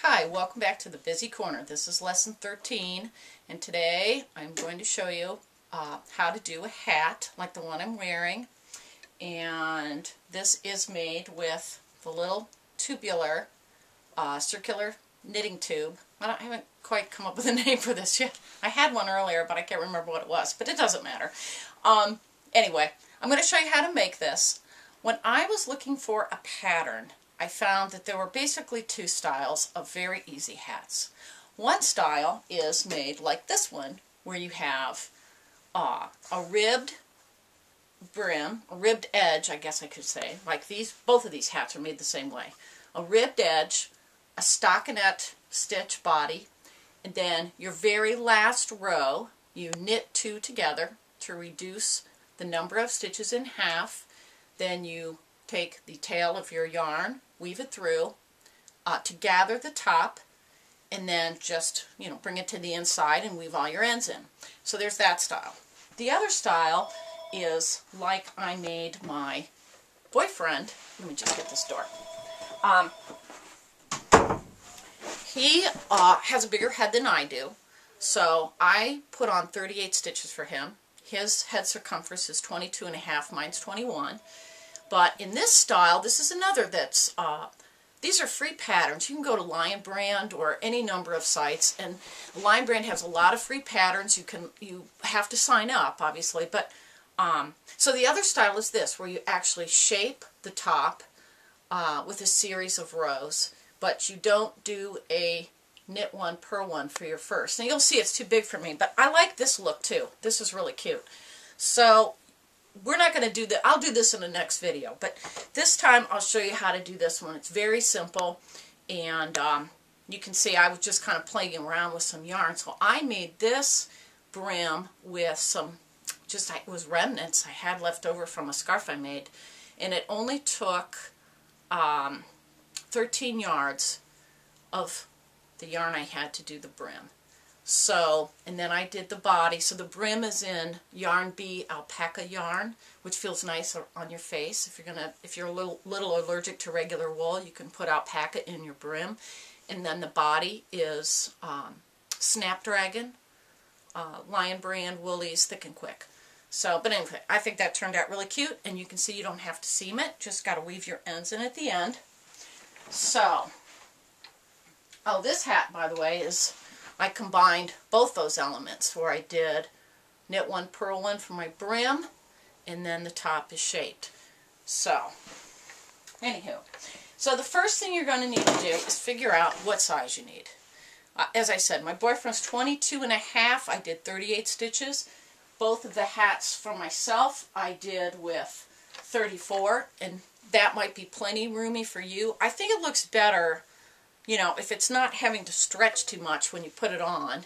Hi, welcome back to the Busy Corner. This is lesson 13, and today I'm going to show you how to do a hat like the one I'm wearing. And this is made with the little tubular circular knitting tube. I haven't quite come up with a name for this yet. I had one earlier, but I can't remember what it was, but it doesn't matter. Anyway, I'm going to show you how to make this. When I was looking for a pattern, I found that there were basically two styles of very easy hats. One style is made like this one, where you have a ribbed brim, a ribbed edge, I guess I could say. Like these, both of these hats are made the same way. A ribbed edge, a stockinette stitch body, and then your very last row, you knit two together to reduce the number of stitches in half. Then you take the tail of your yarn, weave it through to gather the top, and then just, bring it to the inside and weave all your ends in. So there's that style. The other style is like I made my boyfriend. Let me just get this door. He has a bigger head than I do, so I put on 38 stitches for him. His head circumference is 22.5, mine's 21. But in this style, this is another that's, these are free patterns. You can go to Lion Brand or any number of sites, and Lion Brand has a lot of free patterns. You have to sign up, obviously, but, so the other style is this, where you actually shape the top with a series of rows, but you don't do a knit one, purl one for your first. Now you'll see it's too big for me, but I like this look too. This is really cute. So we're not going to do that. I'll do this in the next video, but this time I'll show you how to do this one. It's very simple, and you can see I was just kind of playing around with some yarn. So I made this brim with some, it was remnants I had left over from a scarf I made, and it only took 13 yards of the yarn I had to do the brim. So, and then I did the body. So the brim is in yarn B alpaca yarn, which feels nice on your face. If you're a little allergic to regular wool, you can put alpaca in your brim. And then the body is snapdragon, Lion Brand Woolies Thick and Quick. So, but anyway, I think that turned out really cute, and you can see you don't have to seam it, just got to weave your ends in at the end. So, oh, this hat, by the way, is, I combined both those elements, where I did knit one, purl one for my brim, and then the top is shaped. So, anywho, so the first thing you're going to need to do is figure out what size you need. As I said, my boyfriend's 22.5, I did 38 stitches. Both of the hats for myself I did with 34, and that might be plenty roomy for you. I think it looks better, if it's not having to stretch too much when you put it on.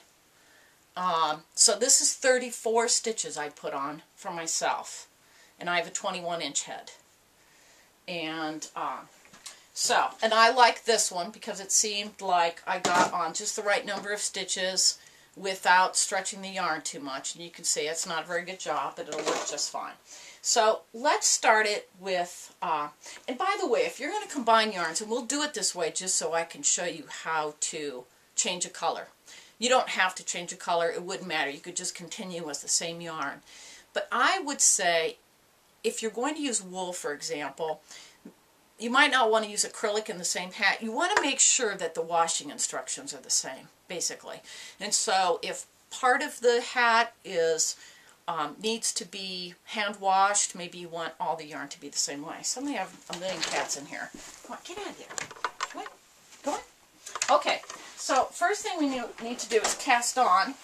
So this is 34 stitches I put on for myself, and I have a 21-inch head. And and I like this one because it seemed like I got on just the right number of stitches without stretching the yarn too much. And you can see it's not a very good job, but it'll work just fine. So let's start it with, and by the way, if you're going to combine yarns, and we'll do it this way just so I can show you how to change a color. You don't have to change a color, it wouldn't matter. You could just continue with the same yarn. But I would say, if you're going to use wool, for example, you might not want to use acrylic in the same hat. You want to make sure that the washing instructions are the same, basically. And so if part of the hat is needs to be hand washed, maybe you want all the yarn to be the same way. Suddenly I have a million cats in here. Come on, get out of here. Come on, go on. Okay, so first thing we need to do is cast on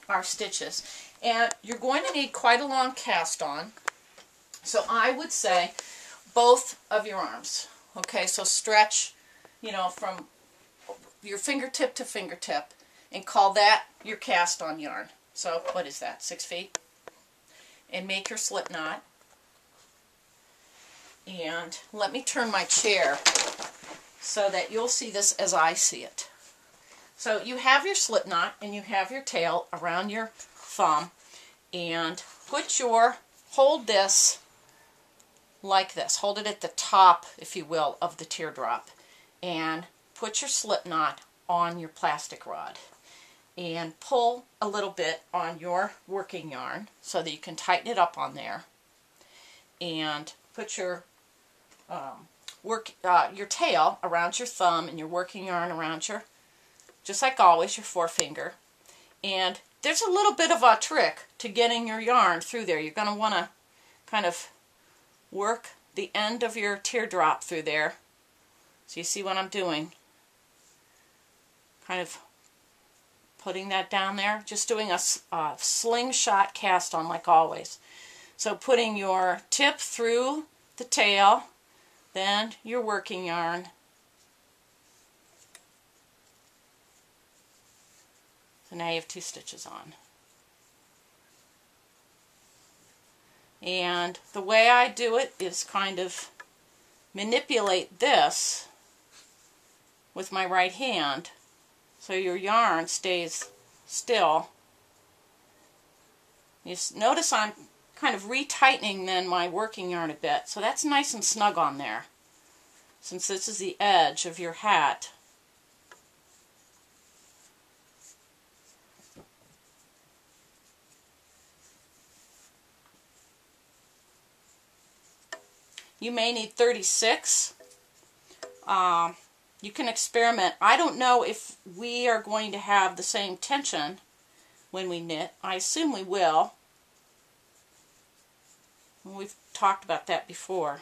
our stitches. And you're going to need quite a long cast on. So I would say both of your arms. Okay, so stretch, from your fingertip to fingertip, and call that your cast on yarn. So what is that, 6 feet? And make your slip knot. And let me turn my chair so that you'll see this as I see it. So you have your slip knot and you have your tail around your thumb, and hold this like this. Hold it at the top, if you will, of the teardrop, and put your slip knot on your plastic rod. And pull a little bit on your working yarn so that you can tighten it up on there. And put your your tail around your thumb and your working yarn around your, just like always, your forefinger. And there's a little bit of a trick to getting your yarn through there. You're going to want to kind of work the end of your teardrop through there. So you see what I'm doing? Kind of putting that down there. Just doing a slingshot cast on like always. So putting your tip through the tail, then your working yarn. So now you have 2 stitches on. And the way I do it is kind of manipulate this with my right hand so your yarn stays still. You notice I'm kind of retightening then my working yarn a bit, so that's nice and snug on there, since this is the edge of your hat. You may need 36. You can experiment. I don't know if we are going to have the same tension when we knit. I assume we will. We've talked about that before.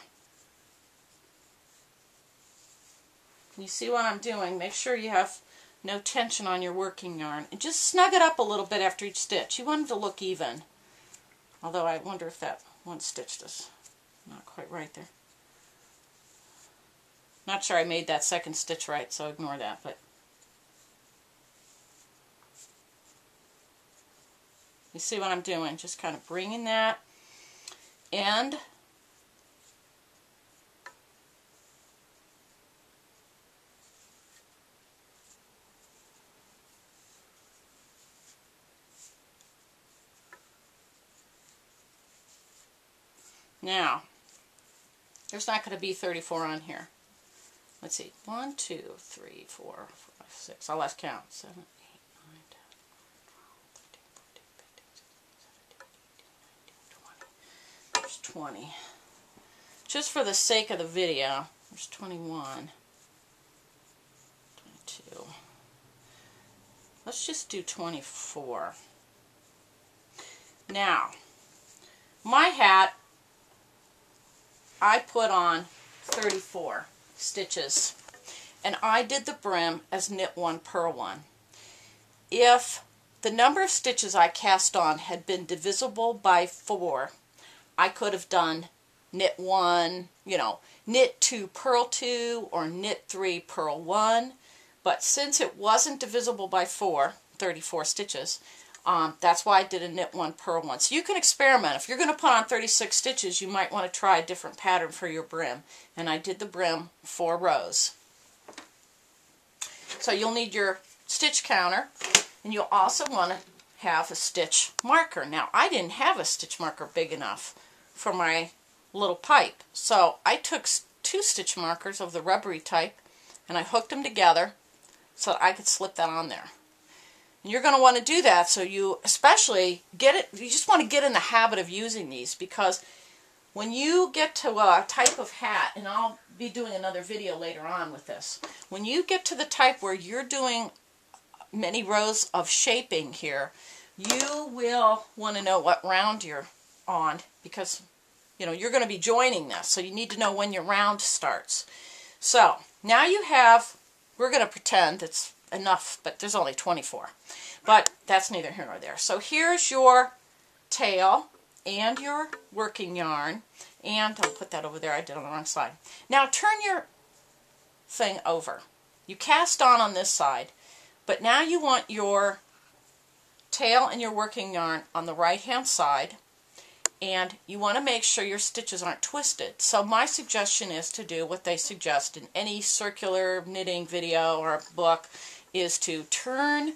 You see what I'm doing? Make sure you have no tension on your working yarn. And just snug it up a little bit after each stitch. You want it to look even. Although I wonder if that one stitch is not quite right there. Not sure I made that second stitch right, so ignore that. But you see what I'm doing? Just kind of bringing that end now. There's not going to be 34 on here. Let's see. 1, 2, 3, 4, 5, 6. I lost count. 7, 8, 9, 10, 11, 12, 13, 14, 15, 16, 17, 18, 19, 20. There's 20. Just for the sake of the video, there's 21. 22. Let's just do 24. Now, my hat, I put on 34 stitches, and I did the brim as knit 1, purl 1. If the number of stitches I cast on had been divisible by 4, I could have done knit 1, knit 2, purl 2, or knit 3, purl 1, but since it wasn't divisible by 4, 34 stitches, that's why I did a knit 1, purl 1. So you can experiment. If you're going to put on 36 stitches, you might want to try a different pattern for your brim. And I did the brim 4 rows. So you'll need your stitch counter, and you'll also want to have a stitch marker. Now, I didn't have a stitch marker big enough for my little pipe. So I took 2 stitch markers of the rubbery type, and I hooked them together so that I could slip that on there. And you're going to want to do that, so you especially you just want to get in the habit of using these, because when you get to a type of hat, and I'll be doing another video later on with this, when you get to the type where you're doing many rows of shaping here, you will want to know what round you're on, because you're going to be joining this, so you need to know when your round starts. So now you have, we're going to pretend it's enough, but there's only 24. But that's neither here nor there. So here's your tail and your working yarn. And I'll put that over there. I did it on the wrong side. Now turn your thing over. You cast on this side, but now you want your tail and your working yarn on the right hand side, and you want to make sure your stitches aren't twisted. So my suggestion is to do what they suggest in any circular knitting video or book, is to turn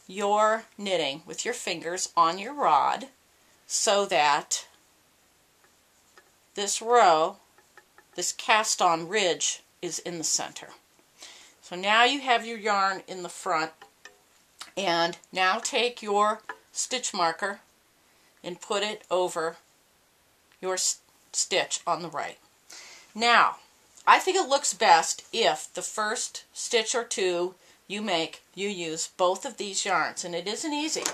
your knitting with your fingers on your rod so that this row, this cast on ridge, is in the center. So now you have your yarn in the front, and now take your stitch marker and put it over your stitch on the right. Now, I think it looks best if the first stitch or two you use both of these yarns, and it isn't easy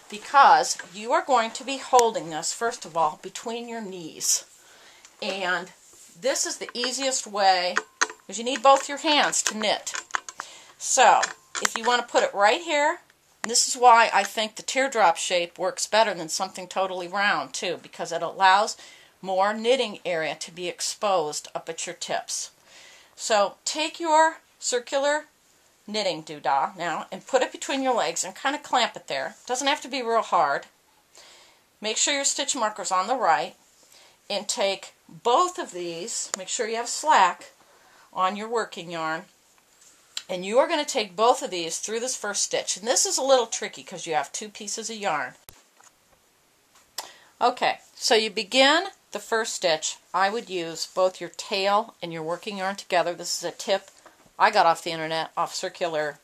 because you are going to be holding this, first of all, between your knees. And this is the easiest way, because you need both your hands to knit. So, if you want to put it right here, and this is why I think the teardrop shape works better than something totally round, too, because it allows more knitting area to be exposed up at your tips. So, take your circular knitting doodah now and put it between your legs and kind of clamp it there. It doesn't have to be real hard. Make sure your stitch marker's on the right, and take both of these, make sure you have slack on your working yarn, and you are going to take both of these through this first stitch. And this is a little tricky because you have two pieces of yarn. Okay, so you begin the first stitch. I would use both your tail and your working yarn together. This is a tip I got off the internet, off circular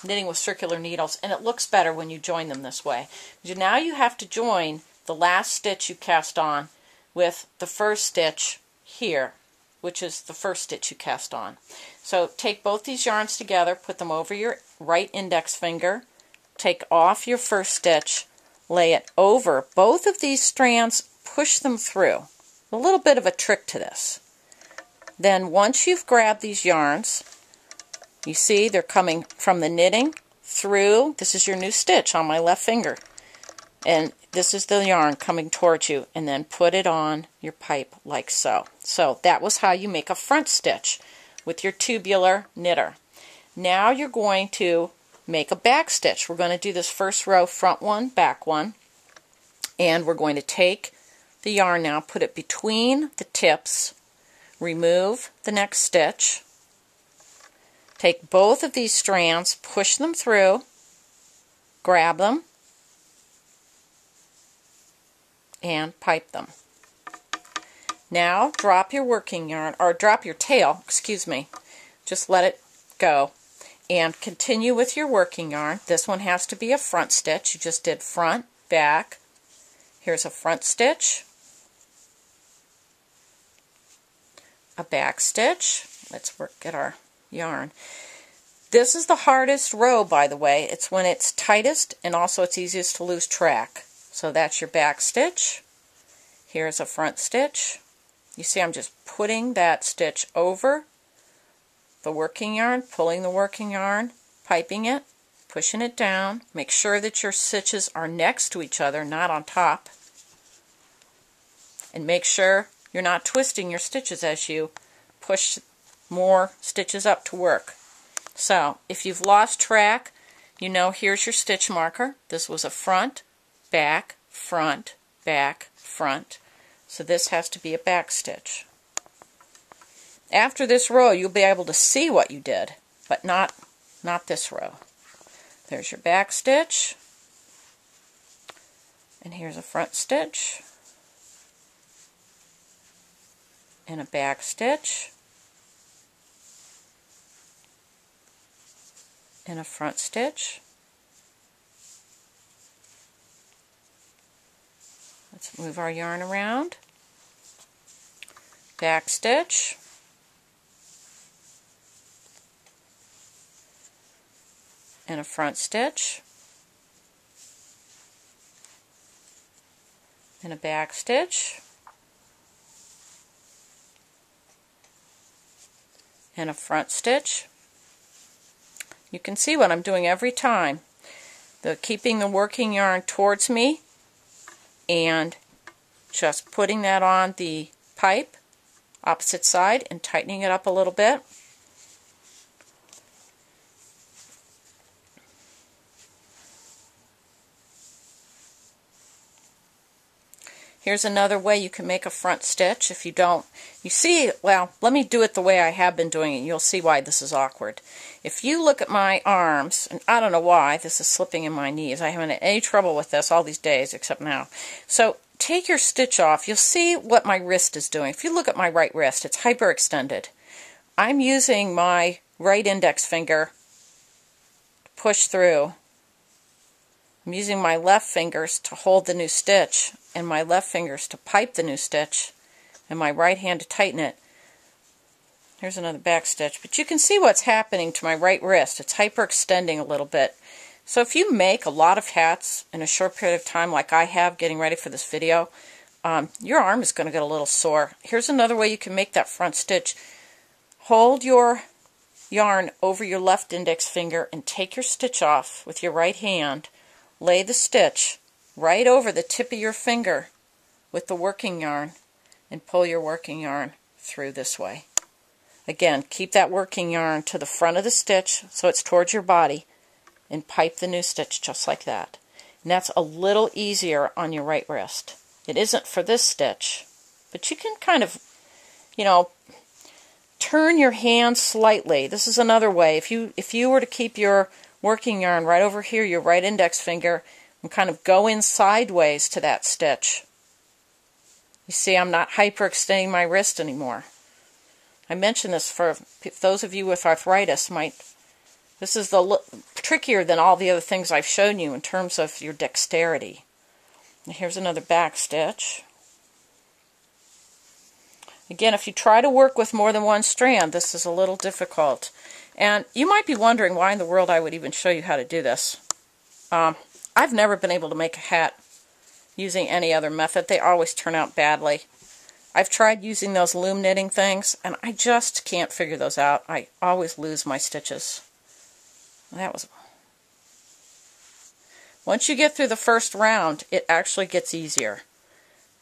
knitting with circular needles, and it looks better when you join them this way. Now you have to join the last stitch you cast on with the first stitch here, which is the first stitch you cast on. So take both these yarns together, put them over your right index finger, take off your first stitch, lay it over both of these strands, push them through. A little bit of a trick to this. Then once you've grabbed these yarns, you see they're coming from the knitting through. This is your new stitch on my left finger. And this is the yarn coming towards you, and then put it on your pipe like so. So that was how you make a front stitch with your tubular knitter. Now you're going to make a back stitch. We're going to do this first row, front one, back one, and we're going to take the yarn now, put it between the tips, remove the next stitch, take both of these strands, push them through, grab them, and pipe them. Now drop your working yarn, or drop your tail, excuse me, just let it go, and continue with your working yarn. This one has to be a front stitch. You just did front, back. Here's a front stitch, a back stitch. Let's get our yarn. This is the hardest row, by the way. It's when it's tightest, and also it's easiest to lose track. So that's your back stitch. Here's a front stitch. You see I'm just putting that stitch over the working yarn, pulling the working yarn, piping it, pushing it down. Make sure that your stitches are next to each other, not on top. And make sure you're not twisting your stitches as you push more stitches up to work. So if you've lost track, you know here's your stitch marker. This was a front, back, front, back, front. So this has to be a back stitch. After this row, you'll be able to see what you did, but not this row. There's your back stitch, and here's a front stitch, and a back stitch, and a front stitch. Let's move our yarn around. Back stitch, and a front stitch, and a back stitch, and a front stitch. You can see what I'm doing every time. Keeping the working yarn towards me and just putting that on the pipe, opposite side, and tightening it up a little bit. Here's another way you can make a front stitch if you don't. You see, well, let me do it the way I have been doing it. You'll see why this is awkward. If you look at my arms, and I don't know why this is slipping in my knees. I haven't had any trouble with this all these days except now. So take your stitch off. You'll see what my wrist is doing. If you look at my right wrist, it's hyperextended. I'm using my right index finger to push through. I'm using my left fingers to hold the new stitch and my left fingers to pipe the new stitch and my right hand to tighten it. Here's another back stitch, but you can see what's happening to my right wrist. It's hyperextending a little bit. So if you make a lot of hats in a short period of time like I have getting ready for this video, your arm is going to get a little sore. Here's another way you can make that front stitch. Hold your yarn over your left index finger and take your stitch off with your right hand. Lay the stitch right over the tip of your finger with the working yarn and pull your working yarn through this way. Again, keep that working yarn to the front of the stitch so it's towards your body and pipe the new stitch just like that. And that's a little easier on your right wrist. It isn't for this stitch, but you can kind of, turn your hand slightly. This is another way. If you were to keep your working yarn right over here, your right index finger, and kind of go in sideways to that stitch. You see, I'm not hyperextending my wrist anymore. I mention this for those of you with arthritis. This is trickier than all the other things I've shown you in terms of your dexterity. And here's another back stitch. Again, if you try to work with more than one strand, this is a little difficult. And you might be wondering why in the world I would even show you how to do this. I've never been able to make a hat using any other method. They always turn out badly. I've tried using those loom knitting things, and I just can't figure those out. I always lose my stitches. Once you get through the first round, it actually gets easier.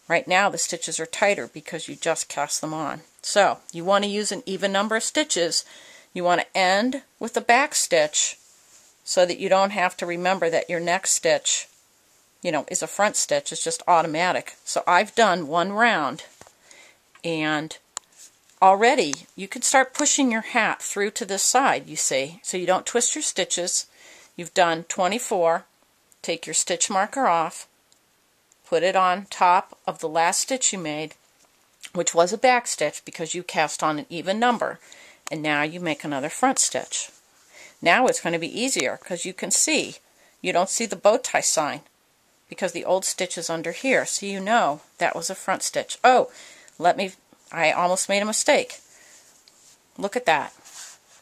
Right now the stitches are tighter because you just cast them on. So you want to use an even number of stitches. You want to end with the back stitch so that you don't have to remember that your next stitch, is a front stitch. It's just automatic. So I've done one round, and already you can start pushing your hat through to this side, you see, so you don't twist your stitches. You've done 24. Take your stitch marker off, put it on top of the last stitch you made, which was a back stitch because you cast on an even number, and now you make another front stitch. Now it's going to be easier because you can see, you don't see the bow tie sign because the old stitch is under here, so you know that was a front stitch. Oh, I almost made a mistake. Look at that.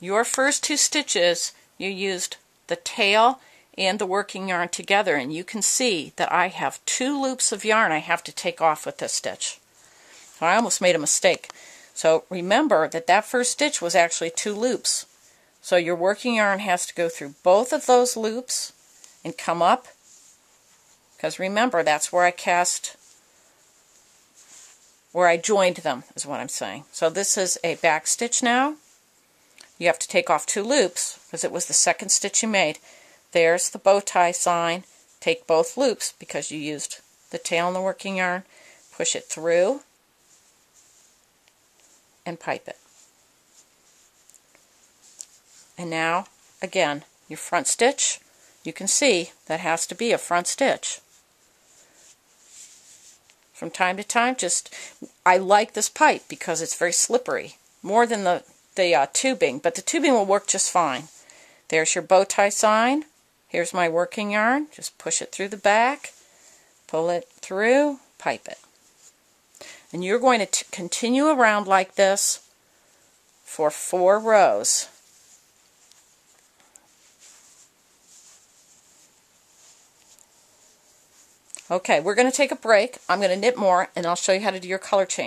Your first two stitches, you used the tail and the working yarn together, and you can see that I have 2 loops of yarn I have to take off with this stitch. I almost made a mistake. So remember that first stitch was actually 2 loops. So your working yarn has to go through both of those loops and come up, because remember that's where I joined them, is what I'm saying. So this is a back stitch now. You have to take off 2 loops because it was the second stitch you made. There's the bow tie sign. Take both loops because you used the tail and the working yarn. Push it through and pipe it. And now, again, your front stitch, you can see that has to be a front stitch. From time to time, I like this pipe because it's very slippery, more than the tubing, but the tubing will work just fine. There's your bow tie sign. Here's my working yarn. Just push it through the back, pull it through, pipe it. And you're going to continue around like this for 4 rows. Okay, we're going to take a break. I'm going to knit more, and I'll show you how to do your color change.